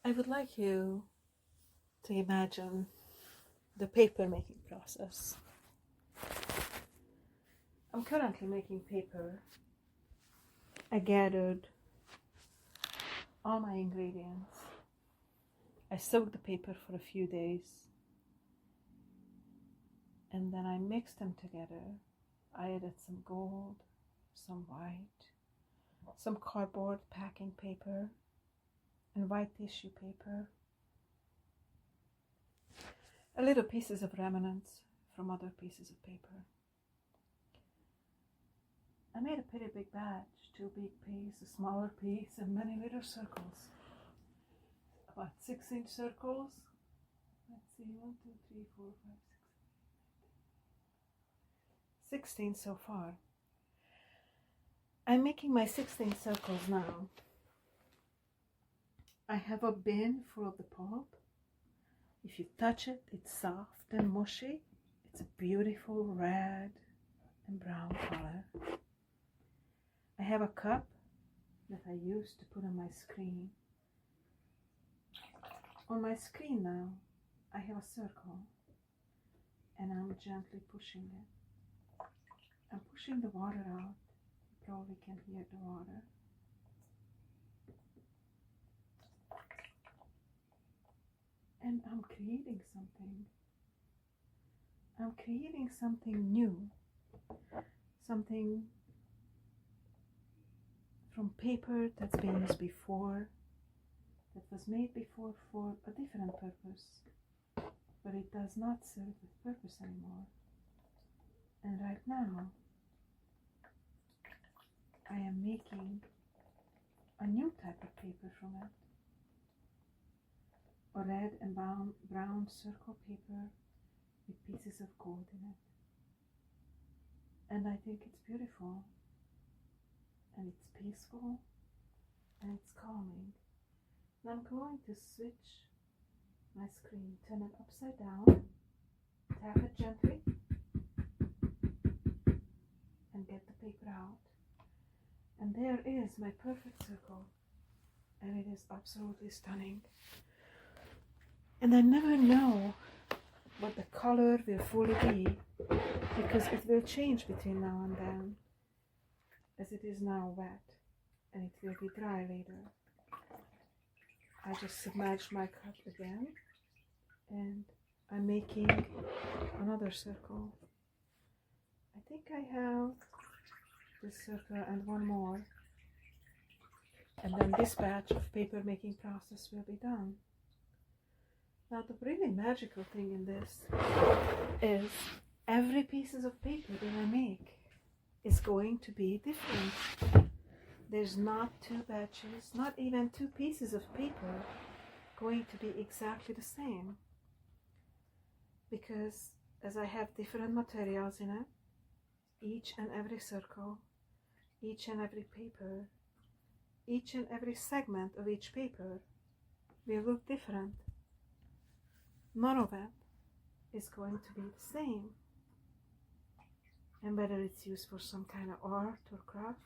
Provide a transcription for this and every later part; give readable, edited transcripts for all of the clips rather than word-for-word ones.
I would like you to imagine the paper making process. I'm currently making paper. I gathered all my ingredients. I soaked the paper for a few days, and then I mixed them together. I added some gold, some white, some cardboard packing paper, and white tissue paper, a little pieces of remnants from other pieces of paper. I made a pretty big batch, 2 big pieces, a smaller piece, and many little circles. About 6-inch circles. Let's see, 1, 2, 3, 4, 5, 6, 16 so far. I'm making my 16 circles now. I have a bin full of the pulp. If you touch it, it's soft and mushy. It's a beautiful red and brown color. I have a cup that I used to put on my screen. On my screen now, I have a circle, and I'm gently pushing it. I'm pushing the water out. You probably can hear the water. And I'm creating something. I'm creating something new. Something from paper that's been used before, that was made before for a different purpose, but it does not serve the purpose anymore. And right now, I am making a new type of paper from it. A red and brown circle paper with pieces of gold in it. And I think it's beautiful, and it's peaceful, and it's calming. And I'm going to switch my screen, turn it upside down, tap it gently, and get the paper out. And there is my perfect circle, and it is absolutely stunning. And I never know what the color will fully be, because it will change between now and then, as it is now wet, and it will be dry later. I just submerged my cup again, and I'm making another circle. I think I have this circle and one more, and then this batch of paper making process will be done. Now the really magical thing in this is every piece of paper that I make is going to be different. There's not 2 batches, not even 2 pieces of paper going to be exactly the same. Because as I have different materials in it, each and every circle, each and every paper, each and every segment of each paper will look different. None of it is going to be the same. And whether it's used for some kind of art or craft,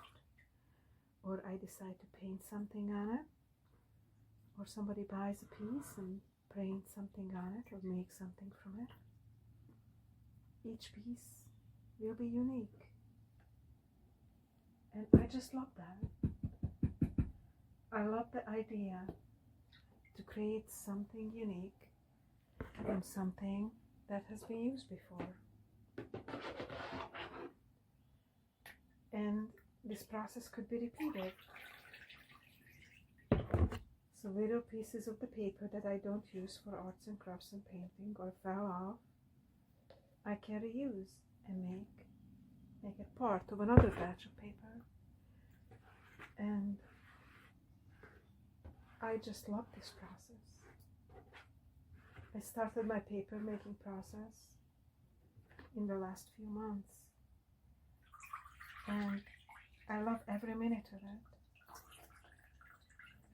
or I decide to paint something on it, or somebody buys a piece and paints something on it or makes something from it, each piece will be unique. And I just love that. I love the idea to create something unique from something that has been used before. And this process could be repeated. So little pieces of the paper that I don't use for arts and crafts and painting or fell off, I can reuse and make it part of another batch of paper. And I just love this process. I started my paper making process in the last few months, and I love every minute of it.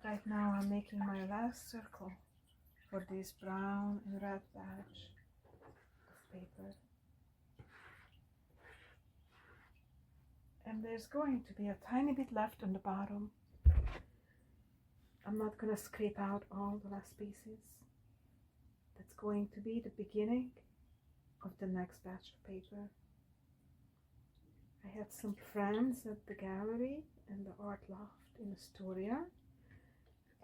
Right now I'm making my last circle for this brown and red batch of paper. And there's going to be a tiny bit left on the bottom. I'm I'm not going to scrape out all the last pieces. That's going to be the beginning of the next batch of paper. I had some friends at the gallery and the art loft in Astoria,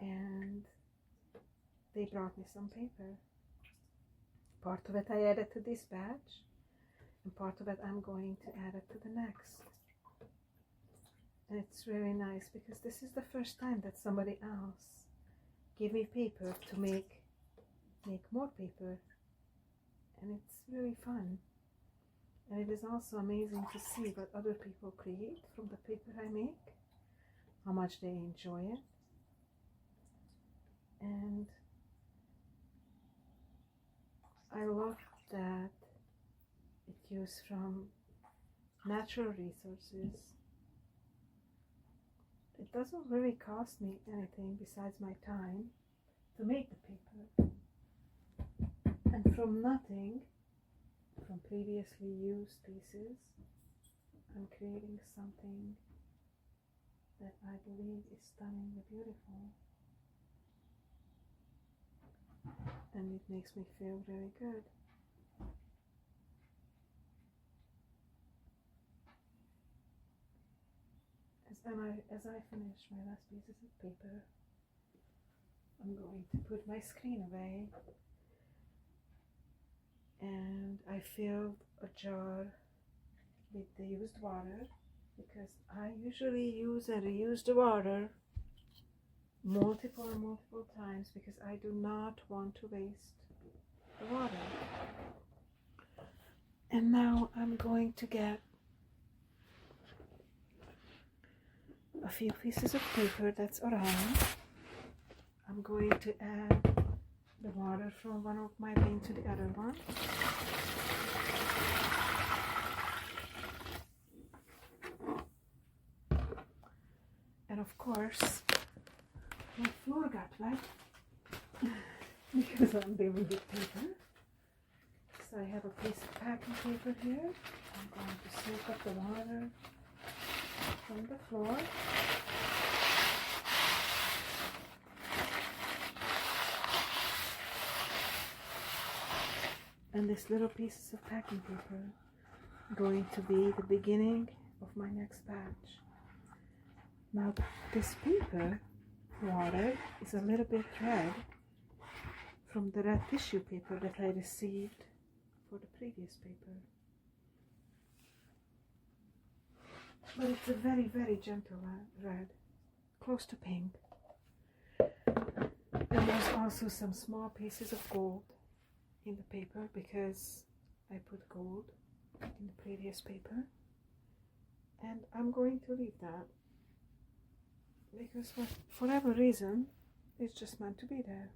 and they brought me some paper. Part of it I added to this batch, and part of it I'm going to add it to the next. And it's really nice because this is the first time that somebody else gave me paper to make more paper, and it's really fun. And it is also amazing to see what other people create from the paper I make, how much they enjoy it. And I love that it used from natural resources. It doesn't really cost me anything besides my time to make the paper. And from nothing, from previously used pieces, I'm creating something that I believe is stunningly beautiful. And it makes me feel really good. As I finish my last pieces of paper, I'm going to put my screen away. And I filled a jar with the used water because I usually use and reuse the water multiple times because I do not want to waste the water. And now I'm going to get a few pieces of paper that's around. I'm going to add the water from one of my bin to the other one. And of course, my floor got wet because I'm dealing with paper. So I have a piece of packing paper here. I'm going to soak up the water from the floor. And this little pieces of packing paper are going to be the beginning of my next batch. Now this paper, water, is a little bit red from the red tissue paper that I received for the previous paper. But it's a very gentle red, close to pink. And there's also some small pieces of gold in the paper because I put gold in the previous paper, and I'm going to leave that because for whatever reason it's just meant to be there.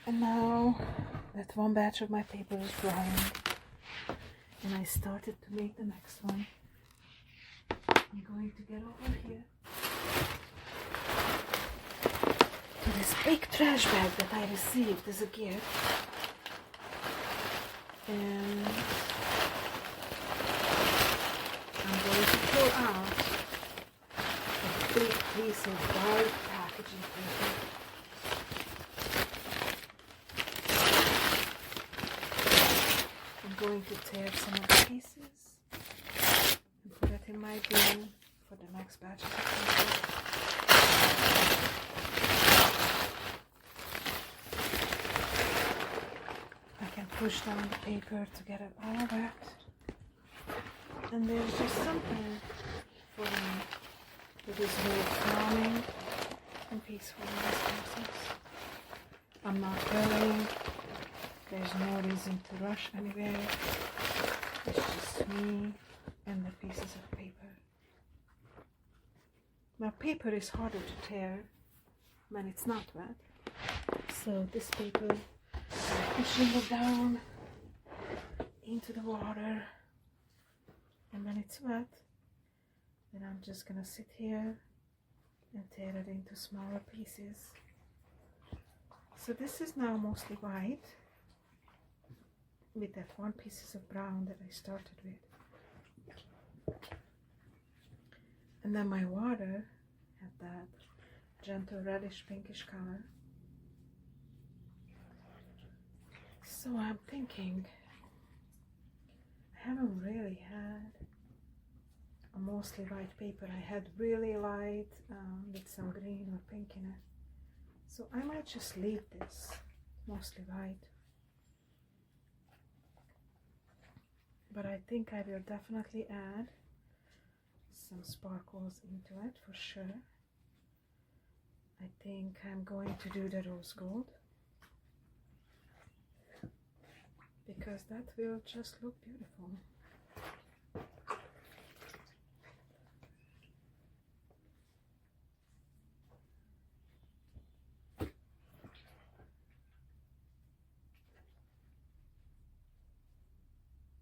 And now that one batch of my paper is drying and I started to make the next one, I'm going to get over here to this big trash bag that I received as a gift, and I'm going to pull out a big piece of white packaging paper. I'm going to tear some of the pieces and put it in my bin for the next batch of paper. Push down the paper to get it all wet, and there's just something for me that is very calming and peaceful in this process. I'm not hurrying, there's no reason to rush anywhere, it's just me and the pieces of paper. Now paper is harder to tear when it's not wet, so this paper, pushing it down into the water, and when it's wet, then I'm just gonna sit here and tear it into smaller pieces. So this is now mostly white with that one pieces of brown that I started with. And then my water gentle reddish pinkish color. So I'm thinking, I haven't really had a mostly white paper. I had really light with some green or pink in it. So I might just leave this mostly white. But I think I will definitely add some sparkles into it for sure. I think I'm going to do the rose gold, because that will just look beautiful.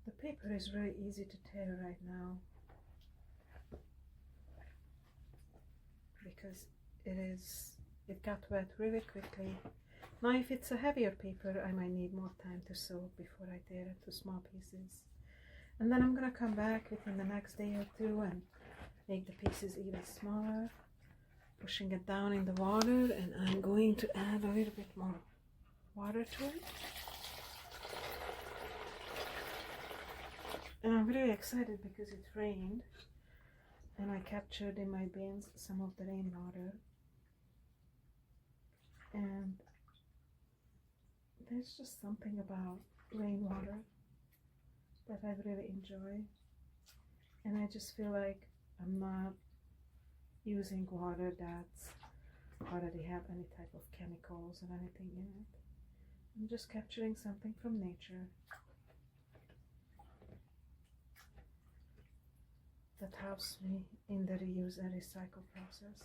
The paper is very easy to tear right now because it got wet really quickly. Now if it's a heavier paper, I might need more time to soak before I tear it to small pieces. And then I'm gonna come back within the next day or two and make the pieces even smaller, pushing it down in the water, and I'm going to add a little bit more water to it. And I'm really excited because it rained and I captured in my bins some of the rainwater. And there's just something about rainwater that I really enjoy. And I just feel like I'm not using water that's already have any type of chemicals or anything in it. I'm just capturing something from nature that helps me in the reuse and recycle process.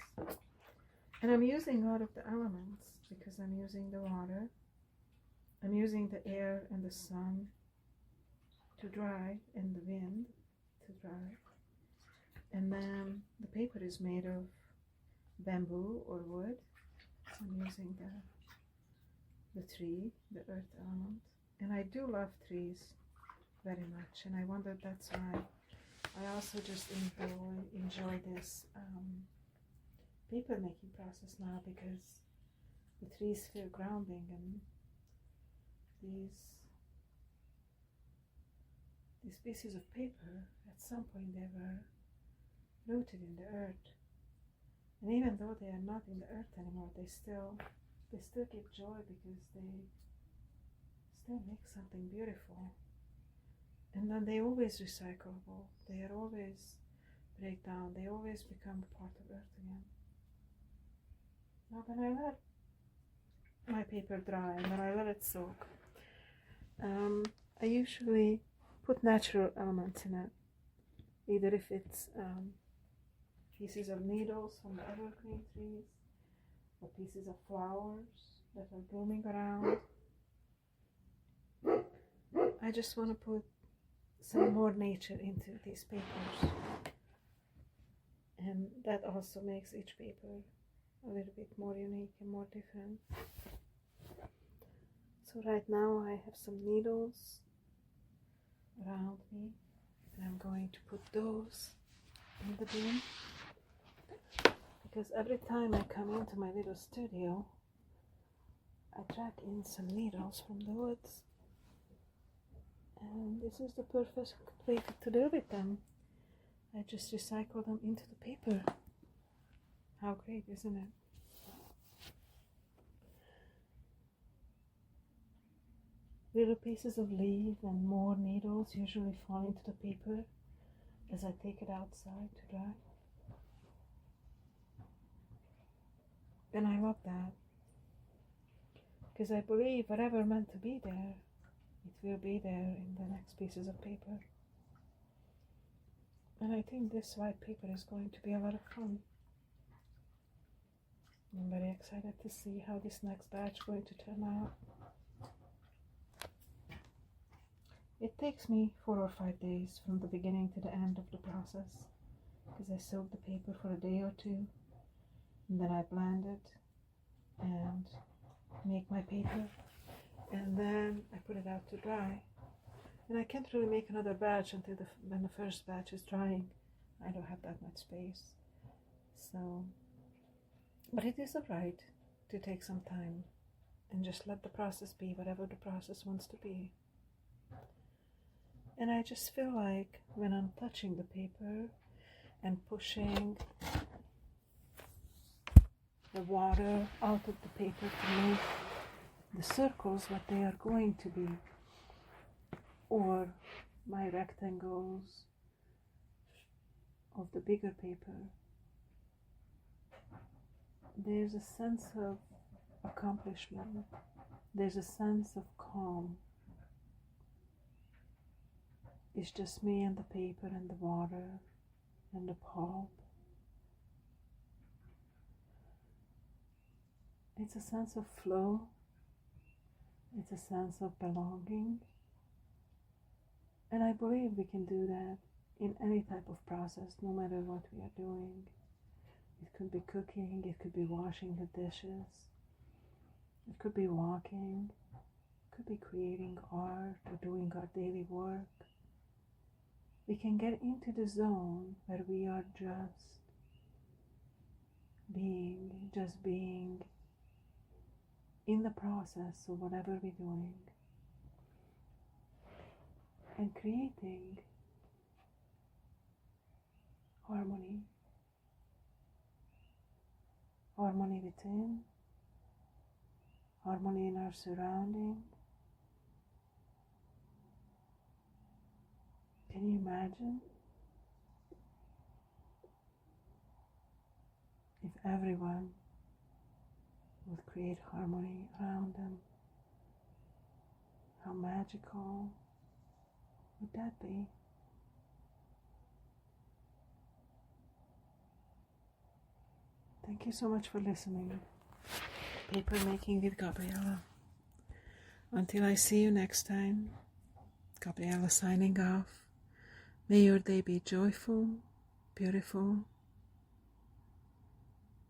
And I'm using a lot of the elements because I'm using the water, I'm using the air and the sun to dry, and the wind to dry. And then the paper is made of bamboo or wood. So I'm using the tree, the earth element. And I do love trees very much, and I wonder that's why I also just enjoy this paper making process now, because the trees feel grounding, and these pieces of paper, at some point they were rooted in the earth, and even though they are not in the earth anymore, they still give joy because they still make something beautiful. And then they always recyclable, they are always break down, they always become part of earth again. Now when I let my paper dry and then I let it soak, I usually put natural elements in it, either if it's pieces of needles from the evergreen trees or pieces of flowers that are blooming around. I just want to put some more nature into these papers, and that also makes each paper a little bit more unique and more different. So right now I have some needles around me, and I'm going to put those in the bin, because every time I come into my little studio I drag in some needles from the woods, and this is the perfect way to deal with them. I just recycle them into the paper. How great, isn't it? Little pieces of leaf and more needles usually fall into the paper as I take it outside to dry. And I love that, because I believe whatever meant to be there, it will be there in the next pieces of paper. And I think this white paper is going to be a lot of fun. I'm very excited to see how this next batch is going to turn out. It takes me 4 or 5 days from the beginning to the end of the process, because I soak the paper for a day or two, and then I blend it and make my paper, and then I put it out to dry. And I can't really make another batch until when the first batch is drying. I don't have that much space. So But it is alright to take some time and just let the process be whatever the process wants to be. And I just feel like when I'm touching the paper and pushing the water out of the paper to make the circles what they are going to be, or my rectangles of the bigger paper, there's a sense of accomplishment, there's a sense of calm. It's just me and the paper and the water and the pulp. It's a sense of flow. It's a sense of belonging. And I believe we can do that in any type of process, no matter what we are doing. It could be cooking, it could be washing the dishes, it could be walking, it could be creating art or doing our daily work. We can get into the zone where we are just being in the process of whatever we're doing and creating harmony within, harmony in our surrounding. Can you imagine if everyone would create harmony around them? How magical would that be? Thank you so much for listening. Paper Making with Gabriella. Until I see you next time, Gabriella signing off. May your day be joyful, beautiful,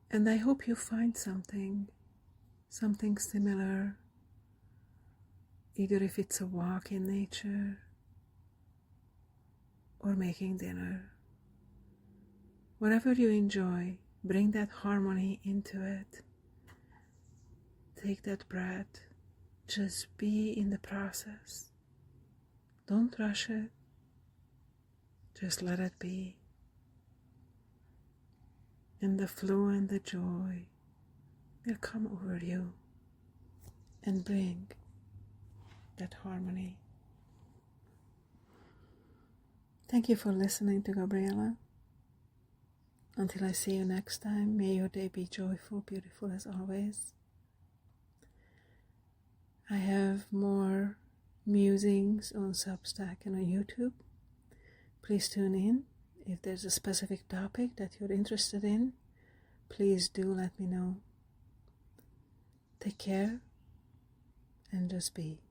and I hope you find something similar, either if it's a walk in nature or making dinner. Whatever you enjoy, bring that harmony into it. Take that breath. Just be in the process. Don't rush it. Just let it be. And the flow and the joy will come over you and bring that harmony. Thank you for listening to Gabriella. Until I see you next time, may your day be joyful, beautiful as always. I have more musings on Substack and on YouTube. Please tune in. If there's a specific topic that you're interested in, please do let me know. Take care and just be.